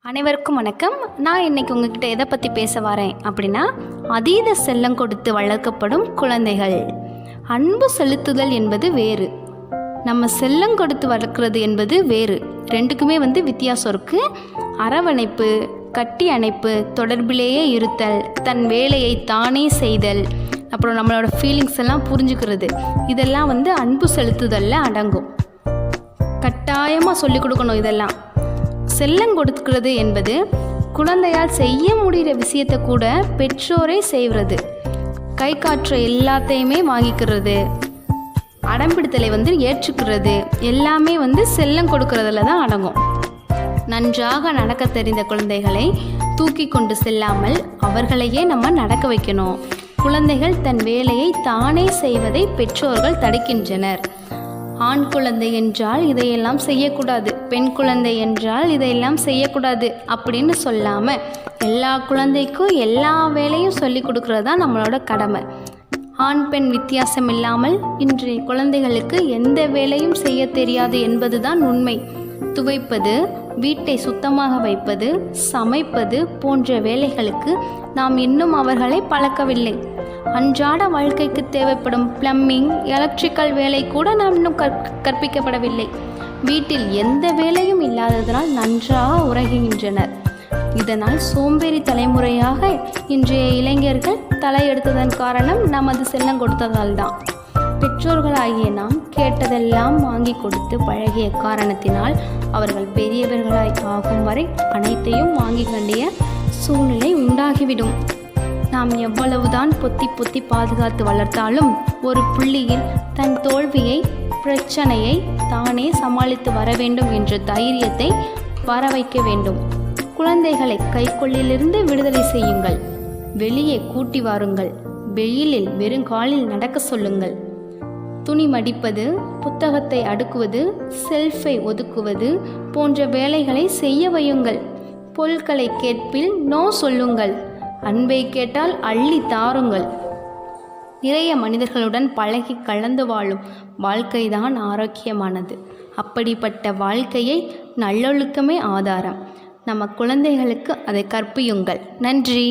அனைவருக்கும் வணக்கம். நான் இன்னைக்கு உங்ககிட்ட எதை பற்றி பேச வரேன் அப்படின்னா, அதீத செல்லம் கொடுத்து வளர்க்கப்படும் குழந்தைகள். அன்பு செலுத்துதல் என்பது வேறு, நம்ம செல்லம் கொடுத்து வளர்க்குறது என்பது வேறு. ரெண்டுக்குமே வித்தியாசம் இருக்குது. அரவணைப்பு, கட்டி அணைப்பு, தொடர்பிலேயே இருத்தல், தன் வேலையை தானே செய்தல், அப்புறம் நம்மளோட ஃபீலிங்ஸ் எல்லாம் புரிஞ்சுக்கிறது, இதெல்லாம் அன்பு செலுத்துதலில் அடங்கும். கட்டாயமாக சொல்லிக் கொடுக்கணும். இதெல்லாம் செல்லம் கொடுக்கிறது என்பது குழந்தையால் செய்ய முடிகிற விஷயத்தை கூட பெற்றோரே செய்வது. கை காற்ற எல்லாத்தையுமே வாங்கிக்கிறது, அடம்பிடித்தலை ஏற்றுக்கிறது, எல்லாமே செல்லம் கொடுக்கறதுல தான் அடங்கும். நன்றாக நடக்க தெரிந்த குழந்தைகளை தூக்கி கொண்டு செல்லாமல் அவர்களையே நம்ம நடக்க வைக்கணும். குழந்தைகள் தன் வேலையை தானே செய்வதை பெற்றோர்கள் தடுக்கின்றனர். ஆண் குழந்தை என்றால் இதையெல்லாம் செய்யக்கூடாது, பெண் குழந்தை என்றால் இதையெல்லாம் செய்யக்கூடாது அப்படின்னு சொல்லாமல் எல்லா குழந்தைக்கும் எல்லா வேலையும் சொல்லி கொடுக்கறது தான் நம்மளோட கடமை. ஆண் பெண் வித்தியாசம் இல்லாமல் இன்றைய குழந்தைகளுக்கு எந்த வேலையும் செய்ய தெரியாது என்பது தான் உண்மை. துவைப்பது, வீட்டை சுத்தமாக வைப்பது, சமைப்பது போன்ற வேலைகளுக்கு நாம் இன்னும் அவர்களை பழக்கவில்லை. அன்றாட வாழ்க்கைக்கு தேவைப்படும் பிளம்பிங், எலக்ட்ரிக்கல் வேலை கூட நாம் இன்னும் கற்பிக்கப்படவில்லை. வீட்டில் எந்த வேலையும் இல்லாததனால் நன்றாக உறங்குகின்றனர். இதனால் சோம்பேறி தலைமுறையாக இன்றைய இளைஞர்கள் தலையெடுத்ததன் காரணம் நமது செல்லம் கொடுத்ததால் தான். பெற்றோர்களாகிய நாம் கேட்டதெல்லாம் வாங்கி கொடுத்து பழகிய காரணத்தினால் அவர்கள் பெரியவர்களாய் ஆகும் வரை அனைத்தையும் வாங்கி வேண்டிய சூழ்நிலை உண்டாகிவிடும். நாம் எவ்வளவுதான் பொத்தி பாதுகாத்து வளர்த்தாலும் ஒரு புள்ளியில் தன் தோல்வியை, பிரச்சனையை தானே சமாளித்து வர வேண்டும் என்ற தைரியத்தை வர வைக்க வேண்டும். குழந்தைகளை கைக்குள்ளிலிருந்து விடுதலை செய்யுங்கள். வெளியே கூட்டி வாருங்கள். வெயிலில் வெறுங்காலில் நடக்க சொல்லுங்கள். துணி மடிப்பது, புத்தகத்தை அடுக்குவது, செல்ஃபை ஒதுக்குவது போன்ற வேலைகளை செய்ய வையுங்கள். பொருட்களை கேட்பில் நோ சொல்லுங்கள். அன்பை கேட்டால் அள்ளி தாருங்கள். நிறைய மனிதர்களுடன் பழகி கலந்து வாழும் வாழ்க்கைதான் ஆரோக்கியமானது. அப்படிப்பட்ட வாழ்க்கையை நல்லொழுக்கமே ஆதாரம். நம்ம குழந்தைகளுக்கு அதை கற்பியுங்கள். நன்றி.